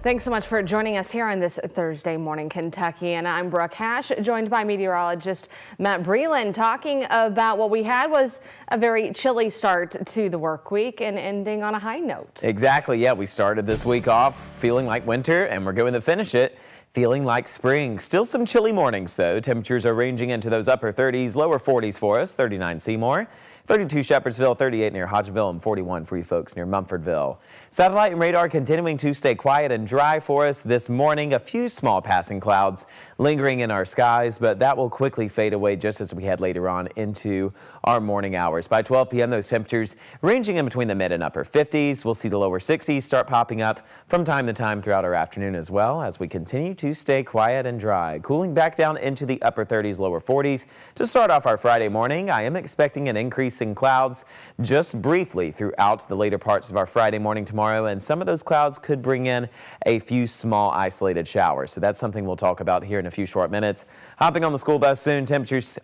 Thanks so much for joining us here on this Thursday morning, Kentucky. And I'm Brooke Hash, joined by meteorologist Matt Breland, talking about what we had was a very chilly start to the work week and ending on a high note. Exactly. Yeah, we started this week off feeling like winter, and we're going to finish it feeling like spring. Still some chilly mornings, though. Temperatures are ranging into those upper 30s, lower 40s for us. 39 Seymour, 32 Shepherdsville, 38 near Hodgeville, and 41 for you folks near Mumfordville. Satellite and radar continuing to stay quiet and dry for us this morning. A few small passing clouds lingering in our skies, but that will quickly fade away just as we head later on into our morning hours. By 12 p.m., those temperatures ranging in between the mid and upper 50s. We'll see the lower 60s start popping up from time to time throughout our afternoon as well, as we continue to stay quiet and dry. Cooling back down into the upper 30s, lower 40s. To start off our Friday morning, I am expecting an increase in clouds just briefly throughout the later parts of our Friday morning tomorrow, and some of those clouds could bring in a few small isolated showers. So that's something we'll talk about here in a few short minutes. Hopping on the school bus soon, temperatures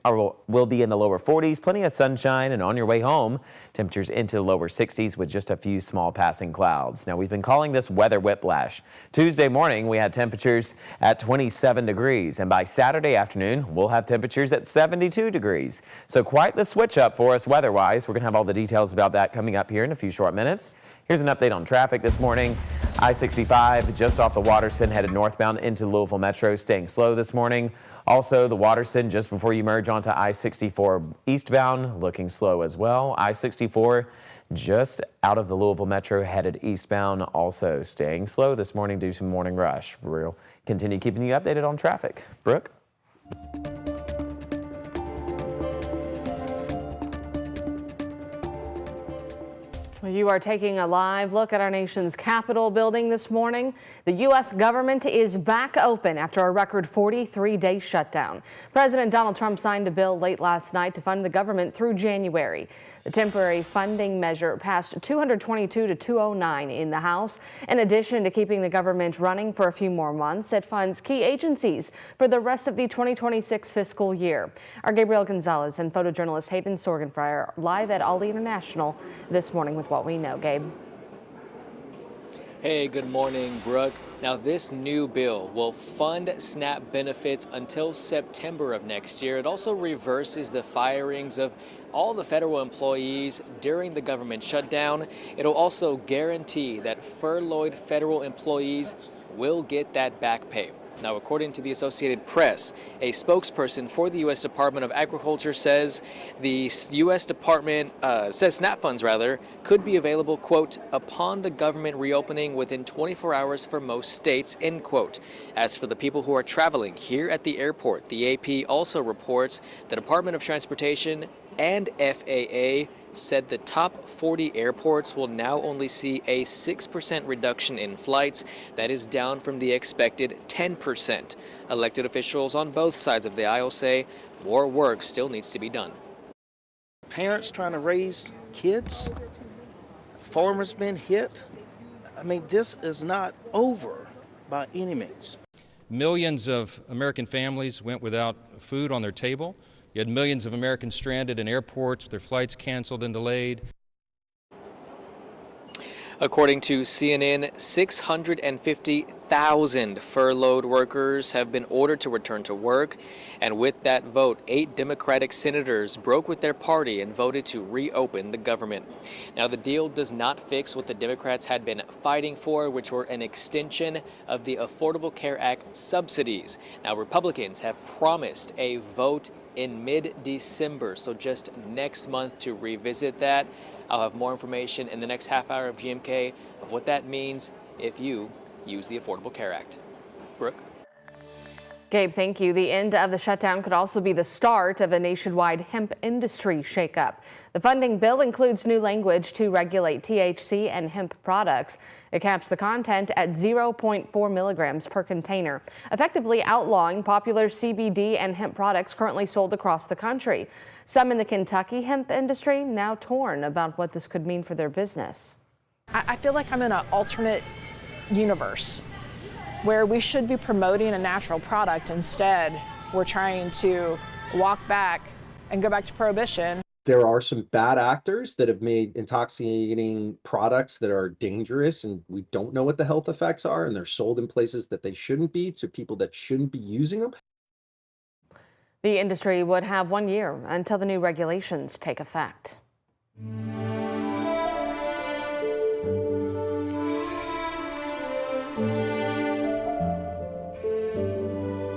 will be in the lower 40s, plenty of sunshine, and on your way home, temperatures into the lower 60s with just a few small passing clouds. Now, we've been calling this weather whiplash. Tuesday morning, we had temperatures at 27 degrees, and by Saturday afternoon, we'll have temperatures at 72 degrees. So quite the switch up for us weather-wise. We're going to have all the details about that coming up here in a few short minutes. Here's an update on traffic this morning. I-65 just off the Waterson headed northbound into Louisville Metro, staying slow this morning. Also, the Waterson just before you merge onto I-64 eastbound, looking slow as well. I-64 just out of the Louisville Metro headed eastbound, also staying slow this morning due to morning rush. We'll continue keeping you updated on traffic. Brooke? You are taking a live look at our nation's Capitol building this morning. The U.S. government is back open after a record 43-day shutdown. President Donald Trump signed a bill late last night to fund the government through January. The temporary funding measure passed 222 to 209 in the House. In addition to keeping the government running for a few more months, it funds key agencies for the rest of the 2026 fiscal year. Our Gabriel Gonzalez and photojournalist Hayden Sorgenfryer are live at Aldi International this morning with what we know. Gabe. Hey, good morning, Brooke. Now, this new bill will fund SNAP benefits until September of next year. It also reverses the firings of all the federal employees during the government shutdown. It'll also guarantee that furloughed federal employees will get that back pay. Now, according to the Associated Press, a spokesperson for the U.S. Department of Agriculture says the U.S. Department says SNAP funds, could be available, quote, upon the government reopening within 24 hours for most states, end quote. As for the people who are traveling here at the airport, the AP also reports the Department of Transportation and FAA said the top 40 airports will now only see a 6% reduction in flights. That is down from the expected 10%. Elected officials on both sides of the aisle say more work still needs to be done. Parents trying to raise kids, farmers been hit. I mean, this is not over by any means. Millions of American families went without food on their table. You had millions of Americans stranded in airports with their flights canceled and delayed. According to CNN, 650,000 furloughed workers have been ordered to return to work. And with that vote, 8 Democratic senators broke with their party and voted to reopen the government. Now, the deal does not fix what the Democrats had been fighting for, which were an extension of the Affordable Care Act subsidies. Now, Republicans have promised a vote in mid-December, so just next month to revisit that. I'll have more information in the next half hour of GMK of what that means if you use the Affordable Care Act. Brooke? Gabe, thank you. The end of the shutdown could also be the start of a nationwide hemp industry shakeup. The funding bill includes new language to regulate THC and hemp products. It caps the content at 0.4 milligrams per container, effectively outlawing popular CBD and hemp products currently sold across the country. Some in the Kentucky hemp industry now torn about what this could mean for their business. I feel like I'm in an alternate universe where we should be promoting a natural product. Instead, we're trying to walk back and go back to prohibition. There are some bad actors that have made intoxicating products that are dangerous, and we don't know what the health effects are, and they're sold in places that they shouldn't be to people that shouldn't be using them. The industry would have 1 year until the new regulations take effect.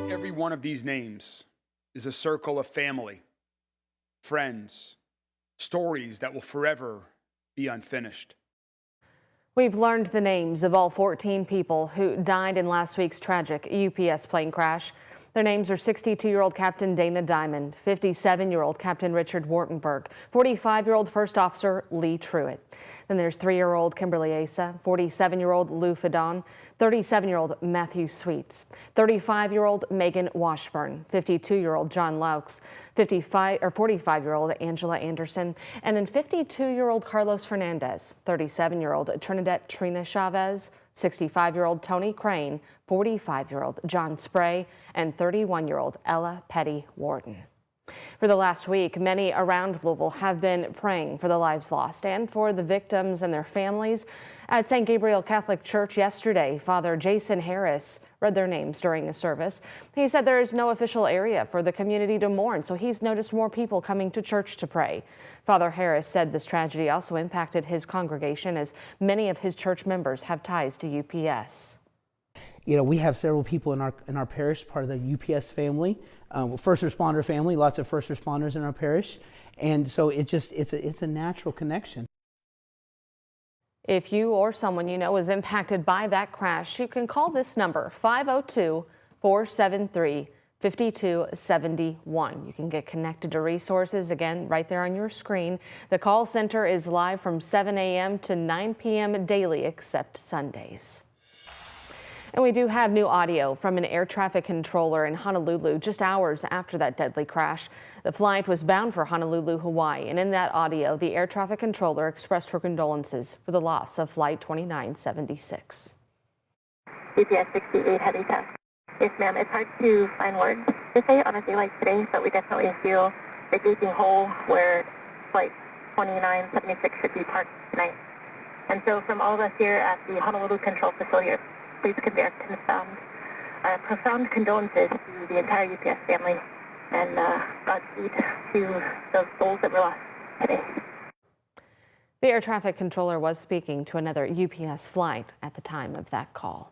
Every one of these names is a circle of family, friends, stories that will forever be unfinished. We've learned the names of all 14 people who died in last week's tragic UPS plane crash. Their names are 62-year-old Captain Dana Diamond, 57-year-old Captain Richard Wartenberg, 45-year-old First Officer Lee Truitt. Then there's 3-year-old Kimberly Asa, 47-year-old Lou Fidon, 37-year-old Matthew Sweets, 35-year-old Megan Washburn, 52-year-old John Laux, 45-year-old Angela Anderson, and then 52-year-old Carlos Fernandez, 37-year-old Trinidad Trina Chavez, 65-year-old Tony Crane, 45-year-old John Spray, and 31-year-old Ella Petty Warden. For the last week, many around Louisville have been praying for the lives lost and for the victims and their families. At St. Gabriel Catholic Church yesterday, Father Jason Harris read their names during a service. He said there is no official area for the community to mourn, so he's noticed more people coming to church to pray. Father Harris said this tragedy also impacted his congregation, as many of his church members have ties to UPS. You know, we have several people in our parish, part of the UPS family, first responder family, lots of first responders in our parish, and so it's a natural connection. If you or someone you know is impacted by that crash, you can call this number, 502-473-5271. You can get connected to resources, again, right there on your screen. The call center is live from 7 a.m. to 9 p.m. daily, except Sundays. And we do have new audio from an air traffic controller in Honolulu just hours after that deadly crash. The flight was bound for Honolulu, Hawaii, and in that audio, the air traffic controller expressed her condolences for the loss of Flight 2976. UPS 68 heavy test. Yes, ma'am. It's hard to find words to say on a day like today, but we definitely feel the gaping hole where Flight 2976 should be parked tonight. And so from all of us here at the Honolulu Control Facility, please convey our profound condolences to the entire UPS family, and Godspeed to those souls that were lost today. The air traffic controller was speaking to another UPS flight at the time of that call.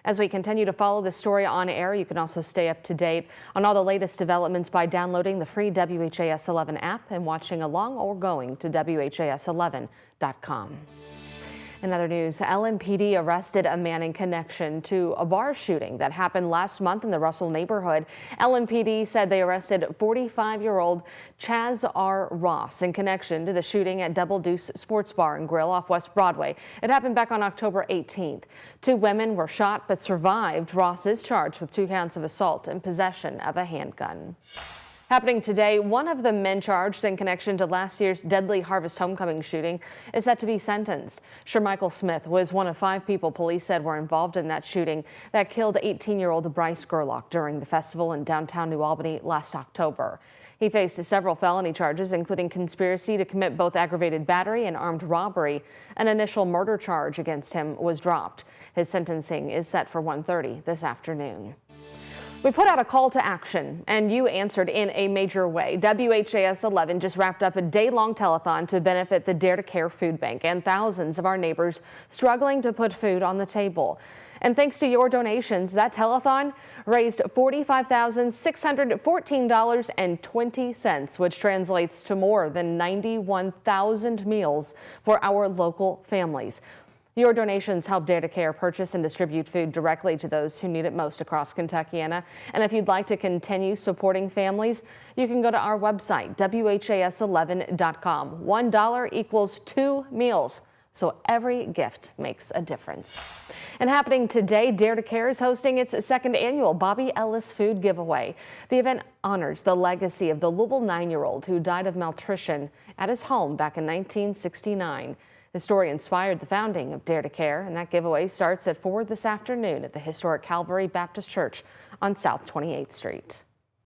As we continue to follow this story on air, you can also stay up to date on all the latest developments by downloading the free WHAS11 app and watching along or going to WHAS11.com. In other news, LMPD arrested a man in connection to a bar shooting that happened last month in the Russell neighborhood. LMPD said they arrested 45-year-old Chaz R. Ross in connection to the shooting at Double Deuce Sports Bar and Grill off West Broadway. It happened back on October 18th. 2 women were shot but survived. Ross is charged with 2 counts of assault and possession of a handgun. Happening today, one of the men charged in connection to last year's deadly Harvest Homecoming shooting is set to be sentenced. Shermichael Smith was one of 5 people police said were involved in that shooting that killed 18-year-old Bryce Gerlach during the festival in downtown New Albany last October. He faced several felony charges, including conspiracy to commit both aggravated battery and armed robbery. An initial murder charge against him was dropped. His sentencing is set for 1:30 this afternoon. We put out a call to action, and you answered in a major way. WHAS11 just wrapped up a day-long telethon to benefit the Dare to Care Food Bank and thousands of our neighbors struggling to put food on the table. And thanks to your donations, that telethon raised $45,614.20, which translates to more than 91,000 meals for our local families. Your donations help Dare to Care purchase and distribute food directly to those who need it most across Kentuckiana. And if you'd like to continue supporting families, you can go to our website, WHAS11.com. $1 equals 2 meals. So every gift makes a difference. And happening today, Dare to Care is hosting its 2nd annual Bobby Ellis Food Giveaway. The event honors the legacy of the Louisville 9-year-old who died of malnutrition at his home back in 1969. His story inspired the founding of Dare to Care, and that giveaway starts at 4 this afternoon at the historic Calvary Baptist Church on South 28th Street.